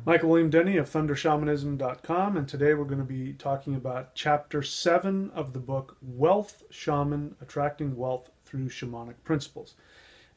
Michael William Denny of ThunderShamanism.com, and today we're going to be talking about Chapter 7 of the book Wealth Shaman, Attracting Wealth Through Shamanic Principles.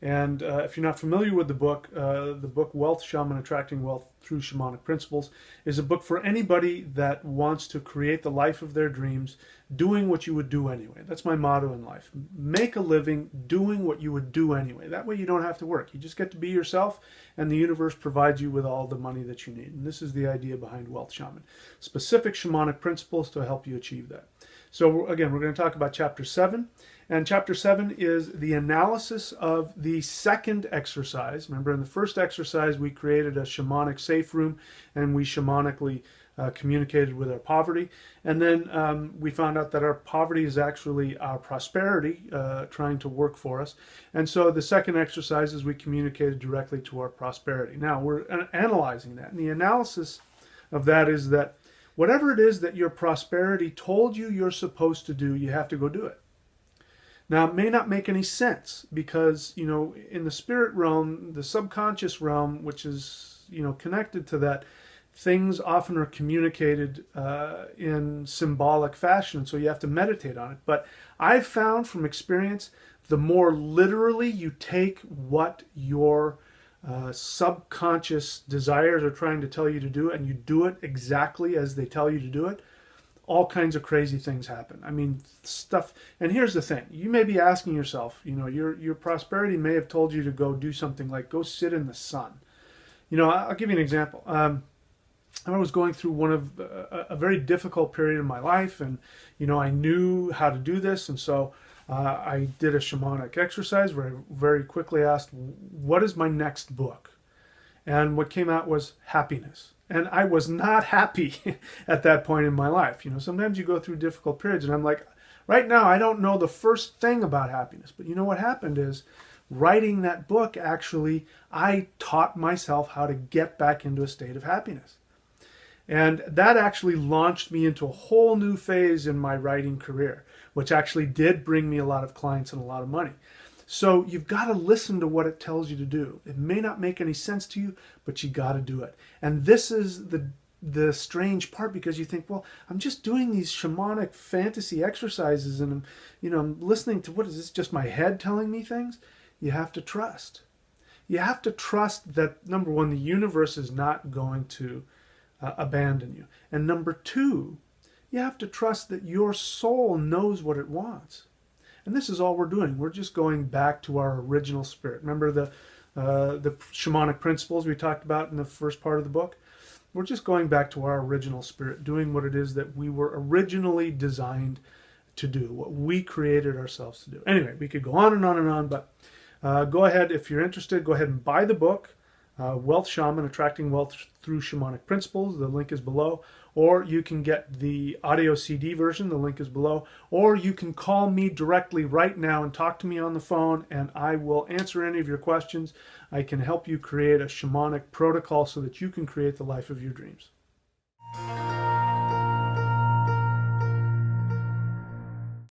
And if you're not familiar with the book Wealth Shaman, Attracting Wealth Through Shamanic Principles is a book for anybody that wants to create the life of their dreams, doing what you would do anyway. That's my motto in life. Make a living doing what you would do anyway. That way you don't have to work. You just get to be yourself, and the universe provides you with all the money that you need. And this is the idea behind Wealth Shaman. Specific shamanic principles to help you achieve that. So again, we're going to talk about Chapter 7. And Chapter 7 is the analysis of the second exercise. Remember, in the first exercise, we created a shamanic safe room, and we shamanically communicated with our poverty. And then we found out that our poverty is actually our prosperity trying to work for us. And so the second exercise is we communicated directly to our prosperity. Now, we're analyzing that. And the analysis of that is that whatever it is that your prosperity told you you're supposed to do, you have to go do it. Now, it may not make any sense because, in the spirit realm, the subconscious realm, which is, connected to that, things often are communicated in symbolic fashion, so you have to meditate on it. But I've found from experience, the more literally you take what your subconscious desires are trying to tell you to do, and you do it exactly as they tell you to do it, all kinds of crazy things happen. I mean, stuff. And here's the thing. You may be asking yourself, your prosperity may have told you to go do something like go sit in the sun. I'll give you an example. I was going through a very difficult period in my life, and, I knew how to do this. And so I did a shamanic exercise where I very quickly asked, what is my next book? And what came out was happiness. And I was not happy at that point in my life. Sometimes you go through difficult periods, and I'm like, right now, I don't know the first thing about happiness. But what happened is, writing that book, actually, I taught myself how to get back into a state of happiness. And that actually launched me into a whole new phase in my writing career, which actually did bring me a lot of clients and a lot of money. So you've got to listen to what it tells you to do. It may not make any sense to you, but you got to do it. And this is the strange part, because you think, well, I'm just doing these shamanic fantasy exercises, and I'm listening to, what is this, just my head telling me things? You have to trust. You have to trust that, number one, the universe is not going to abandon you. And number two, you have to trust that your soul knows what it wants. And this is all we're doing. We're just going back to our original spirit. Remember the shamanic principles we talked about in the first part of the book? We're just going back to our original spirit, doing what it is that we were originally designed to do, what we created ourselves to do. Anyway, we could go on and on and on, but go ahead, if you're interested, go ahead and buy the book, Wealth Shaman, Attracting Wealth Through Shamanic Principles. The link is below. Or you can get the audio CD version. The link is below. Or you can call me directly right now and talk to me on the phone, and I will answer any of your questions. I can help you create a shamanic protocol so that you can create the life of your dreams.